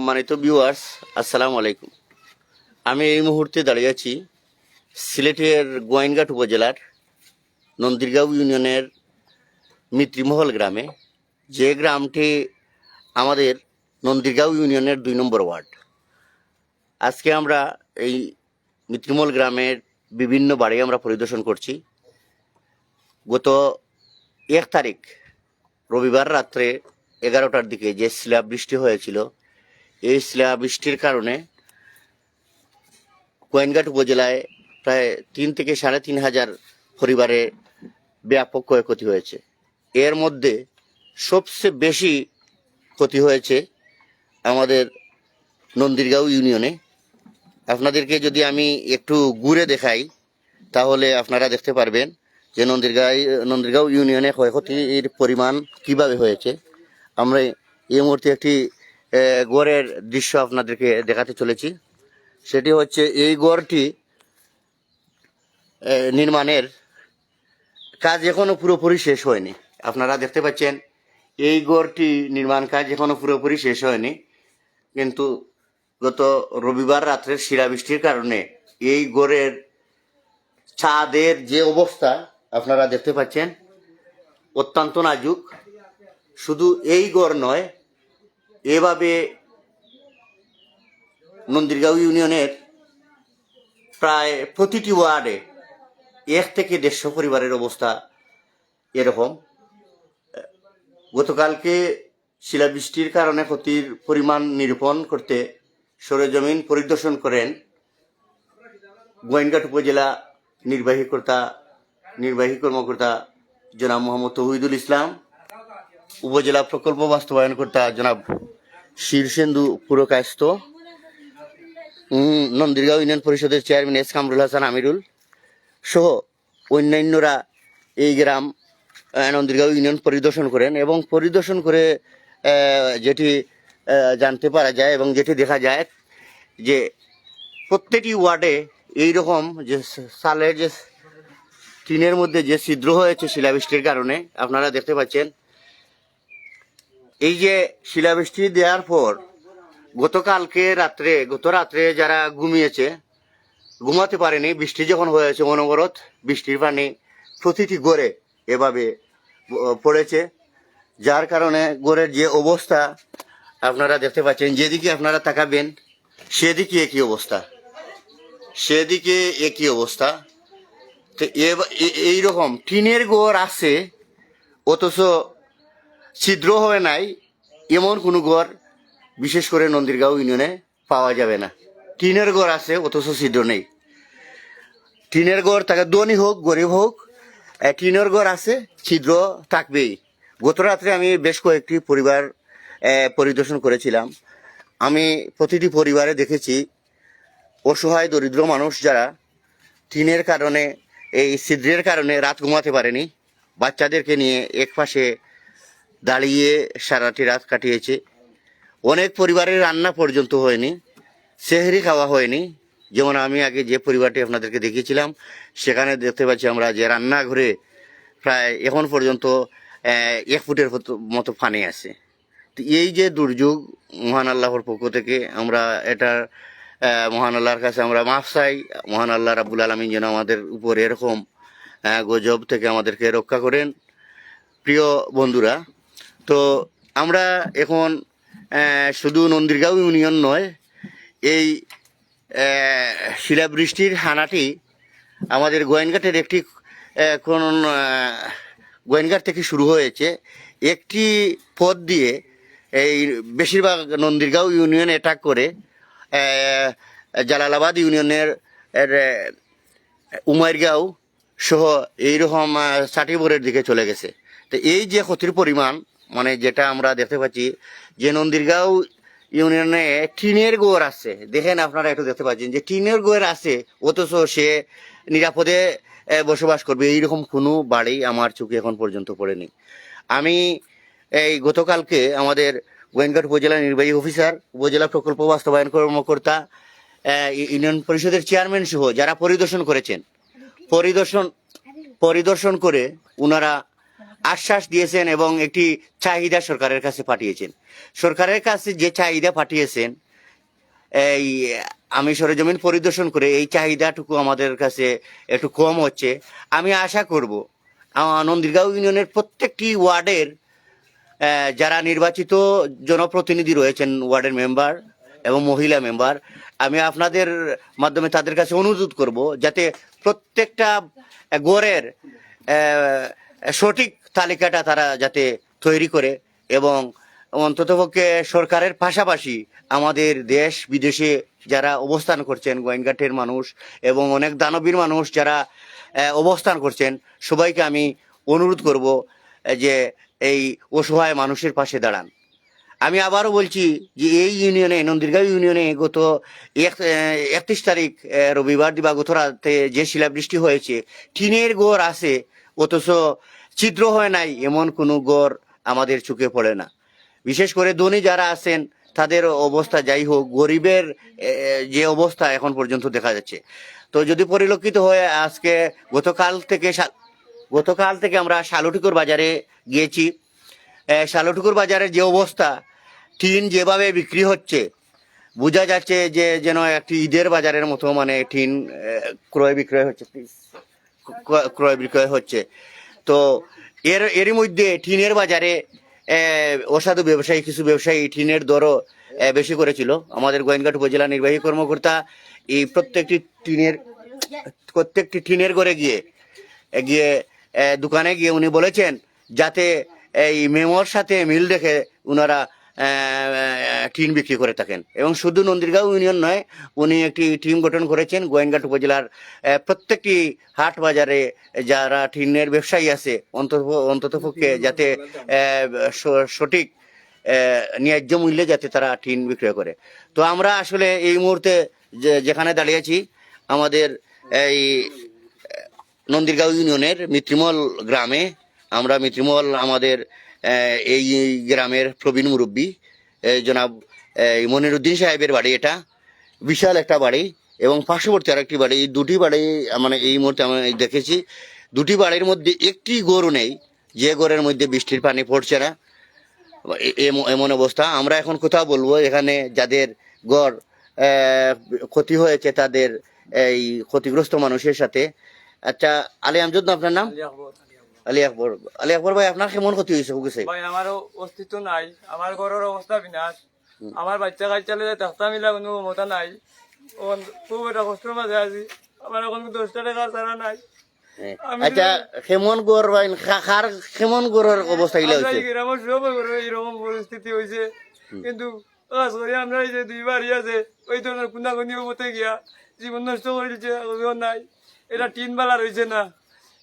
সম্মানিত ভিউয়ার্স, আসসালামু আলাইকুম। আমি এই মুহূর্তে দাঁড়িয়ে আছি সিলেটের গোয়াইনঘাট উপজেলার নন্দীরগাঁও ইউনিয়নের মিত্রিমহল গ্রামে, যে গ্রামটি আমাদের নন্দীরগাঁও ইউনিয়নের 2 নম্বর ওয়ার্ড। আজকে আমরা এই মিত্রিমহল গ্রামের বিভিন্ন বাড়ি আমরা পরিদর্শন করছি। গত 1 তারিখ রবিবার রাত্রে 11টার দিকে যে শিলাবৃষ্টি হয়েছিল, এই শিলাবৃষ্টির কারণে গোয়াইনঘাট উপজেলায় প্রায় 3 থেকে 3,500 পরিবারে ব্যাপক ক্ষয়ক্ষতি হয়েছে। এর মধ্যে সবচেয়ে বেশি ক্ষতি হয়েছে আমাদের নন্দীরগাঁও ইউনিয়নে। আপনাদেরকে যদি আমি একটু ঘুরে দেখাই তাহলে আপনারা দেখতে পারবেন যে নন্দীরগাঁও ইউনিয়নে ক্ষয়ক্ষতির পরিমাণ কিভাবে হয়েছে। আমরা এই মুহূর্তে একটি গড়ের দৃশ্য আপনাদেরকে দেখাতে চলেছি। সেটি হচ্ছে এই গড়টি নির্মাণের কাজ এখনো পুরোপুরি শেষ হয়নি। আপনারা দেখতে পাচ্ছেন এই গড়টি নির্মাণ কাজ এখনো পুরোপুরি শেষ হয়নি, কিন্তু গত রবিবার রাত্রের শিলাবৃষ্টির কারণে এই গড়ের ছাদের যে অবস্থা আপনারা দেখতে পাচ্ছেন অত্যন্ত নাজুক। শুধু এই গড় নয়, এভাবে নন্দীরগাঁও ইউনিয়নের প্রায় প্রতিটি ওয়ার্ডে 1 থেকে 150 পরিবারের অবস্থা এরকম। গতকালকে শিলাবৃষ্টির কারণে ক্ষতির পরিমাণ নিরূপণ করতে সরেজমিন পরিদর্শন করেন গোয়াইনঘাট উপজেলা নির্বাহী কর্মকর্তা জনাব মোহাম্মদ তৌহিদুল ইসলাম, উপজেলা প্রকল্প বাস্তবায়নকর্তা জনাব শীর্ষেন্দু পুরকায়স্থ, নন্দীরগাঁও ইউনিয়ন পরিষদের চেয়ারম্যান এস কামরুল হাসান আমিরুল সহ অন্যান্যরা এই গ্রাম নন্দীরগাঁও ইউনিয়ন পরিদর্শন করেন। এবং পরিদর্শন করে যেটি জানতে পারা যায় এবং যেটি দেখা যায় যে প্রত্যেকটি ওয়ার্ডে এইরকম যে সালের যে টিনের মধ্যে যে ছিদ্র হয়েছে শিলাবৃষ্টির কারণে আপনারা দেখতে পাচ্ছেন। এই যে শিলাবৃষ্টি দেওয়ার পর গত রাত্রে যারা ঘুমাতে পারেনি, বৃষ্টি যখন হয়েছে অনবরত বৃষ্টির পানি প্রতিটি গড়ে এভাবে পড়েছে, যার কারণে গড়ের যে অবস্থা আপনারা দেখতে পাচ্ছেন। যেদিকে আপনারা তাকাবেন সেদিকে একই অবস্থা। তো এইরকম টিনের গড় আছে অথচ ছিদ্র হয় নাই, এমন কোনো গড় বিশেষ করে নন্দীরগাঁও ইউনিয়নে পাওয়া যাবে না। টিনের গড় আছে অথচ ছিদ্র নেই। টিনের গড় তাকে ধনী হোক গরিব হোক, টিনের গড় আছে, ছিদ্র থাকবেই। গত রাত্রে আমি বেশ কয়েকটি পরিবার পরিদর্শন করেছিলাম। আমি প্রতিটি পরিবারে দেখেছি অসহায় দরিদ্র মানুষ যারা টিনের কারণে, এই ছিদ্রের কারণে রাত ঘুমাতে পারেনি, বাচ্চাদেরকে নিয়ে এক পাশে দাঁড়িয়ে সারাটি রাত কাটিয়েছে। অনেক পরিবারের রান্না পর্যন্ত হয়নি, সেহরি খাওয়া হয়নি। যেমন আমি আগে যে পরিবারটি আপনাদেরকে দেখিয়েছিলাম, সেখানে দেখতে পাচ্ছি আমরা যে রান্নাঘরে প্রায় এখন পর্যন্ত 1 ফুটের মতো পানি আছে। তো এই যে দুর্যোগ, মহান আল্লাহর পক্ষ থেকে আমরা এটার মহান আল্লাহর কাছে আমরা মাফ চাই। মহান আল্লাহ রাব্বুল আলামিন যেন আমাদের উপর এরকম গজব থেকে আমাদেরকে রক্ষা করেন। প্রিয় বন্ধুরা, তো আমরা এখন শুধু নন্দীরগাঁও ইউনিয়ন নয়, এই শিলাবৃষ্টির হানাটি আমাদের গোয়াইনঘাটের একটি গোয়াইনঘাট থেকে শুরু হয়েছে। একটি পথ দিয়ে এই বেশিরভাগ নন্দীরগাঁও ইউনিয়ন অ্যাটাক করে জালালাবাদ ইউনিয়নের উমাইরগাঁও সহ এইরকম সাটিপুরের দিকে চলে গেছে। তো এই যে ক্ষতির পরিমাণ, মানে যেটা আমরা দেখতে পাচ্ছি যে নন্দীরগাঁও ইউনিয়নে টিনের গড় আছে, দেখেন আপনারা একটু দেখতে পাচ্ছেন যে টিনের গড় আছে অথচ সে নিরাপদে বসবাস করবে, এইরকম কোনো বাড়ি আমার চোখে এখন পর্যন্ত পড়েনি। আমি এই গতকালকে আমাদের গোয়াইনঘাট উপজেলা নির্বাহী অফিসার, উপজেলা প্রকল্প বাস্তবায়ন কর্মকর্তা, ইউনিয়ন পরিষদের চেয়ারম্যান সহ যারা পরিদর্শন করেছেন, পরিদর্শন করে ওনারা আশ্বাস দিয়েছেন এবং একটি চাহিদা সরকারের কাছে পাঠিয়েছেন। সরকারের কাছে যে চাহিদা পাঠিয়েছেন, এই আমি সরেজমিন পরিদর্শন করে এই চাহিদাটুকু আমাদের কাছে একটু কম হচ্ছে। আমি আশা করব নন্দীরগাঁও ইউনিয়নের প্রত্যেকটি ওয়ার্ডের যারা নির্বাচিত জনপ্রতিনিধি রয়েছেন, ওয়ার্ডের মেম্বার এবং মহিলা মেম্বার, আমি আপনাদের মাধ্যমে তাদের কাছে অনুরোধ করব যাতে প্রত্যেকটা গড়ের সঠিক তালিকাটা তারা যাতে তৈরি করে এবং অন্ততপক্ষে সরকারের পাশাপাশি আমাদের দেশ বিদেশে যারা অবস্থান করছেন, গোয়েঙ্গাটের মানুষ এবং অনেক দানবীর মানুষ যারা অবস্থান করছেন, সবাইকে আমি অনুরোধ করব যে এই অসহায় মানুষের পাশে দাঁড়ান। আমি আবারও বলছি যে এই ইউনিয়নে, নন্দীরগাঁও ইউনিয়নে গত 31 তারিখ রবিবার দিবাগত রাতে যে শিলাবৃষ্টি হয়েছে, টিনের ঘর আছে অথচ ছিদ্র হয় নাই এমন কোনো ঘর আমাদের চোখে পড়ে না। বিশেষ করে ধনী যারা আছেন তাদের অবস্থা যাই হোক, গরিবের যে অবস্থা এখন পর্যন্ত দেখা যাচ্ছে। তো যদি পরিলক্ষিত হয়, আজকে গতকাল থেকে আমরা শালুটিকুর বাজারে গিয়েছি। শালুটিকুর বাজারের যে অবস্থা, টিন যেভাবে বিক্রি হচ্ছে, বোঝা যাচ্ছে যে যেন একটি ঈদের বাজারের মতো, মানে টিন ক্রয় বিক্রয় হচ্ছে। তো এরই মধ্যে টিনের বাজারে অসাধু ব্যবসায়ী, কিছু ব্যবসায়ী টিনের দরও বেশি করেছিল। আমাদের গোয়েঙ্গাট উপজেলা নির্বাহী কর্মকর্তা এই প্রত্যেকটি টিনের ঘরে গিয়ে দোকানে গিয়ে উনি বলেছেন যাতে এই মেমোর সাথে মিল রেখে উনারা টিন বিক্রি করে থাকেন। এবং শুধু নন্দীরগাঁও ইউনিয়ন নয়, উনি একটি টিম গঠন করেছেন গোয়েঙ্গাট উপজেলার প্রত্যেকটি হাট বাজারে যারা টিনের ব্যবসায়ী আছে, অন্ততপক্ষে যাতে সঠিক ন্যায্য মূল্যে যাতে তারা টিন বিক্রয় করে। তো আমরা আসলে এই মুহূর্তে যেখানে দাঁড়িয়েছি, আমাদের এই নন্দীরগাঁও ইউনিয়নের মিত্রিমল গ্রামে, আমরা মিত্রিমল আমাদের এই গ্রামের প্রবীণ মুরব্বী জনাব মনিরুদ্দিন সাহেবের বাড়ি। এটা বিশাল একটা বাড়ি এবং পার্শ্ববর্তী আর একটি বাড়ি। এই দুটি বাড়ি মানে এই মুহূর্তে আমি দেখেছি, দুটি বাড়ির মধ্যে একটি গরু নেই যে ঘরের মধ্যে বৃষ্টির পানি পড়ছে না, এমন অবস্থা। আমরা এখন কথা বলবো এখানে যাদের ঘর ক্ষতি হয়েছে, তাদের এই ক্ষতিগ্রস্ত মানুষের সাথে। আচ্ছা, আলী আমজদ না আপনার নাম? আলী আকবর। আলী আকবর ভাই, আপনার কেমন ক্ষতি হয়েছে? ভাই, আমারও অস্তিত্ব নাই, আমার ঘরের অবস্থা বিনাশ। আমার বাচ্চা কাচ্চালে থাকতা মিলা কোনো মতা নাই, খুব একটা কষ্টের মাঝে আছি। আমার এখন 10টা টাকা ছাড়া নাই। আচ্ছা, কেমন গড় ভাই, কেমন গড়ের অবস্থা গিলা হয়েছে? গ্রামের সব এরকম পরিস্থিতি হয়েছে, কিন্তু কাজ করি আমরা এই যে 2 বাড়ি আছে, ওই ধরনের কুন্দাকুন্দি মতে গিয়া জীবন নষ্ট করে দিচ্ছে। নাই, এটা টিন বালা রয়েছে না,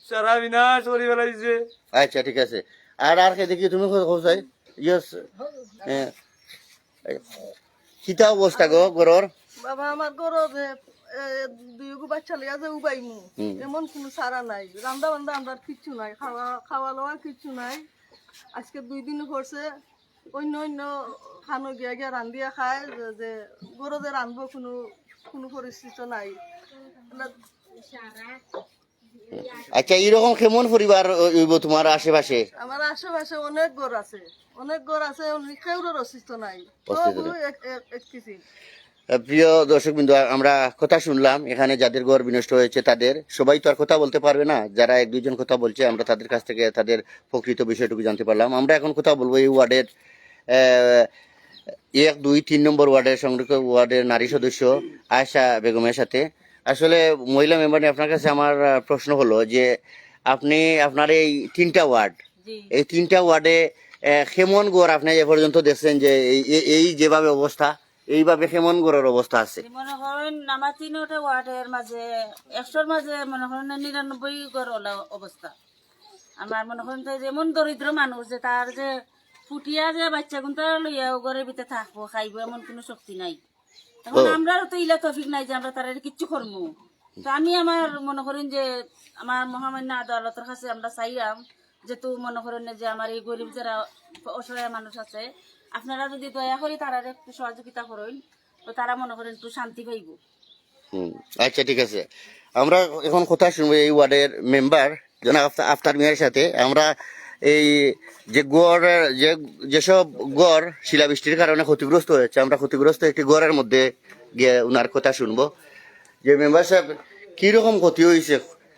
সারা বিনাশ করে ফেলাইছে। আচ্ছা, ঠিক আছে। আর কে দেখি তুমি কোথায় কিতা অবস্থা গো গরর? বাবা, আমার গরর 2 বাচ্চা লিয়া যে উবাইমু এমন কোনো সারা নাই, রান্দা বান্দা আমরা কিচ্ছু নাই, খাওয়া লওয়া কিচ্ছু নাই। আজকে 2 দিন পড়ছে, অন্য খানো গিয়া গিয়া রান্দিয়া খায়, যে গরদে রানবো কোনো পরিস্থিতি নাই। আচ্ছা, এরকম কেমন পরিবার তোমার আশেপাশে? আমার আশেপাশে অনেক ঘর আছে, কেউর অস্তিত্ব নাই। প্রিয় দর্শকবৃন্দ, আমরা কথা শুনলাম এখানে যাদের ঘর বিনষ্ট হয়েছে, তাদের সবাই তো আর কথা বলতে পারবে না। যারা 1-2 জন কথা বলছে, আমরা তাদের কাছ থেকে তাদের প্রকৃত বিষয়টুকু জানতে পারলাম। আমরা এখন কথা বলবো এই ওয়ার্ডের 1, 2, 3 নম্বর ওয়ার্ডের সংরক্ষিত ওয়ার্ডের নারী সদস্য আয়েশা বেগমের সাথে। আসলে মহিলা মেম্বার নিয়ে আপনার কাছে আমার প্রশ্ন হলো যে আপনার এই 3টা ওয়ার্ড, এই 3টা ওয়ার্ডে কেমন গড় আপনি এ পর্যন্ত দেখছেন যে এই যেভাবে অবস্থা, এইভাবে কেমন গড়ের অবস্থা আছে? মনে করেন আমার 3টা ওয়ার্ডের মাঝে 100-র মাঝে মনে করেন 99 গড় অবস্থা। আমার মনে করেন যেমন দরিদ্র মানুষ, যে তার যে ফুটিয়া যে বাচ্চা গুনটা লইয়া ঘরের ভিতরে থাকবো খাইবো এমন কোনো শক্তি নাই। এখন আমরা তো ইলা তফিক নাই যে আমরা তার কিচ্ছু করবো। তো আমি আমার মনে করেন যে আমার মহামান্য আদালতের কাছে আমরা চাইলাম যে তো মনে করেন যে আমার এই গরিব যারা অসহায় মানুষ আছে, আপনারা যদি দয়া করে তারা একটু সহযোগিতা করেন, তো তারা মনে করেন একটু শান্তি পাইব। আচ্ছা, ঠিক আছে। আমরা এখন কথা শুনবো এই ওয়ার্ডের মেম্বার জনাব আফতার মিয়ার সাথে। আমরা এই যে গড়ের যেসব গড় শিলাবৃষ্টির কারণে ক্ষতিগ্রস্ত হয়েছে, আমরা ক্ষতিগ্রস্ত একটি গড়ের মধ্যে গিয়ে ওনার কথা শুনবো। যে মেম্বার সাহেব, কিরকম ক্ষতি হয়েছে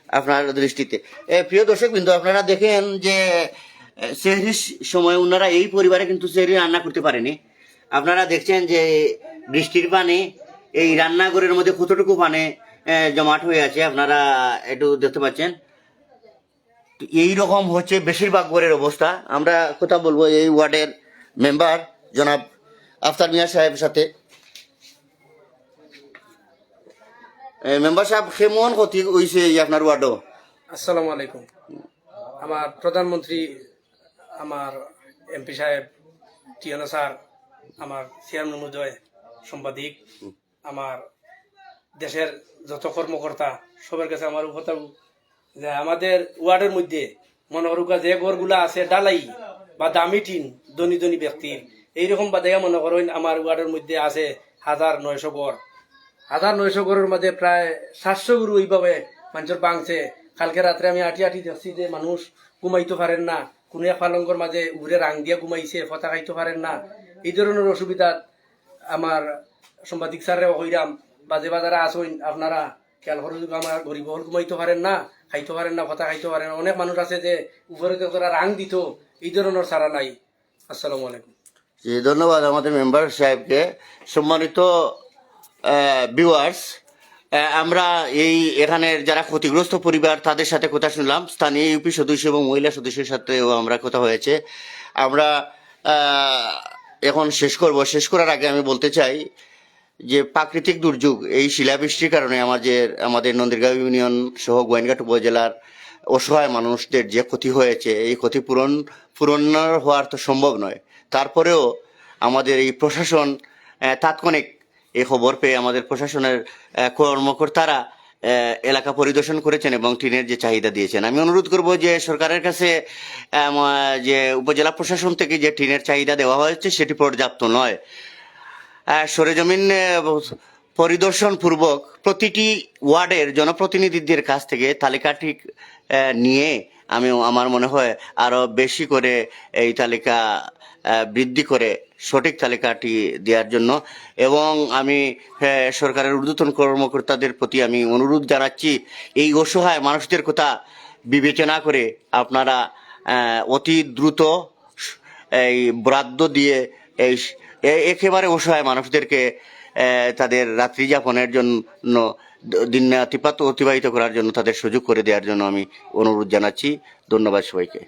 আপনার দৃষ্টিতে? প্রিয় দর্শক বিন্দু, আপনারা দেখেন যে সেহরির সময় ওনারা এই পরিবারে কিন্তু সেহরি রান্না করতে পারেনি। আপনারা দেখছেন যে বৃষ্টির পানি এই রান্নাঘরের মধ্যে কতটুকু পানি জমাট হয়ে আছে, আপনারা একটু দেখতে পাচ্ছেন। এই রকম হচ্ছে বেশিরভাগ ঘরের অবস্থা। আমরা কথা বলবো এই ওয়ার্ডের মেম্বার জনাব আফতার মিয়া সাহেবের সাথে। মেম্বার সাহেব, কেমন ক্ষতি হয়েছে আপনার ওয়ার্ডও? আসসালামু আলাইকুম। আমার প্রধানমন্ত্রী, আমার এমপি সাহেব, টিএনও স্যার, আমার চেয়ারম্যান মহোদয়, সাংবাদিক, আমার দেশের যত কর্মকর্তা, সবার কাছে আমার কথা যে আমাদের ওয়ার্ডের মধ্যে মনে করুকা যে ঘরগুলা আছে ডালাই বা দামি টিন ধনী ধনী ব্যক্তির, এইরকম বাদে মনে করেন আমার ওয়ার্ডের মধ্যে আছে 1900 ঘর। 1900 ঘরের মধ্যে প্রায় 700 গরু ওইভাবে মানুষের বাংছে। কালকে রাত্রে আমি আটি দেখছি যে মানুষ ঘুমাইতে পারেন না, কোনো এক পালঙ্গর মাঝে উপরে রাং দিয়া ঘুমাইছে, ফতা খাইতে পারেন না। এই ধরনের অসুবিধা আমার সাংবাদিক স্যাররে হইরাম বা যে বাজারে আসুন আপনারা খেয়াল করে, আমার গরিব হল ঘুমাইতে পারেন না, খাইতে পারেন না, ফতা খাইতে পারেন না। অনেক মানুষ আছে যে উপরে তারা রাং দিত, এই ধরনের সারা নাই। আসসালামু আলাইকুম। ধন্যবাদ আমাদের মেম্বার সাহেবকে। সম্মানিত ভিউয়ার্স, আমরা এই এখানের যারা ক্ষতিগ্রস্ত পরিবার তাদের সাথে কথা শুনলাম, স্থানীয় ইউপি সদস্য এবং মহিলা সদস্যের সাথেও আমরা কথা হয়েছে। আমরা এখন শেষ করব। শেষ করার আগে আমি বলতে চাই যে প্রাকৃতিক দুর্যোগ এই শিলাবৃষ্টির কারণে আমাদের নন্দীরগাঁও ইউনিয়ন সহ গোয়েনঘাট উপজেলার অসহায় মানুষদের যে ক্ষতি হয়েছে, এই ক্ষতি পূরণ হওয়ার তো সম্ভব নয়। তারপরেও আমাদের এই প্রশাসন তাৎক্ষণিক এই খবর পেয়ে আমাদের প্রশাসনের কর্মকর্তারা এলাকা পরিদর্শন করেছেন এবং টিনের যে চাহিদা দিয়েছেন। আমি অনুরোধ করব যে সরকারের কাছে যে উপজেলা প্রশাসন থেকে যে টিনের চাহিদা দেওয়া হয়েছে সেটি পর্যাপ্ত নয়। সরেজমিন পরিদর্শন পূর্বক প্রতিটি ওয়ার্ডের জনপ্রতিনিধিদের কাছ থেকে তালিকাটি নিয়ে আমার মনে হয় আরো বেশি করে এই তালিকা বৃদ্ধি করে সঠিক তালিকাটি দেওয়ার জন্য, এবং আমি সরকারের ঊর্ধ্বতন কর্মকর্তাদের প্রতি আমি অনুরোধ জানাচ্ছি এই অসহায় মানুষদের কথা বিবেচনা করে আপনারা অতি দ্রুত এই বরাদ্দ দিয়ে এই একেবারে অসহায় মানুষদেরকে তাদের রাত্রি যাপনের জন্য, দিন অতিবাহিত করার জন্য তাদের সুযোগ করে দেওয়ার জন্য আমি অনুরোধ জানাচ্ছি। ধন্যবাদ সবাইকে।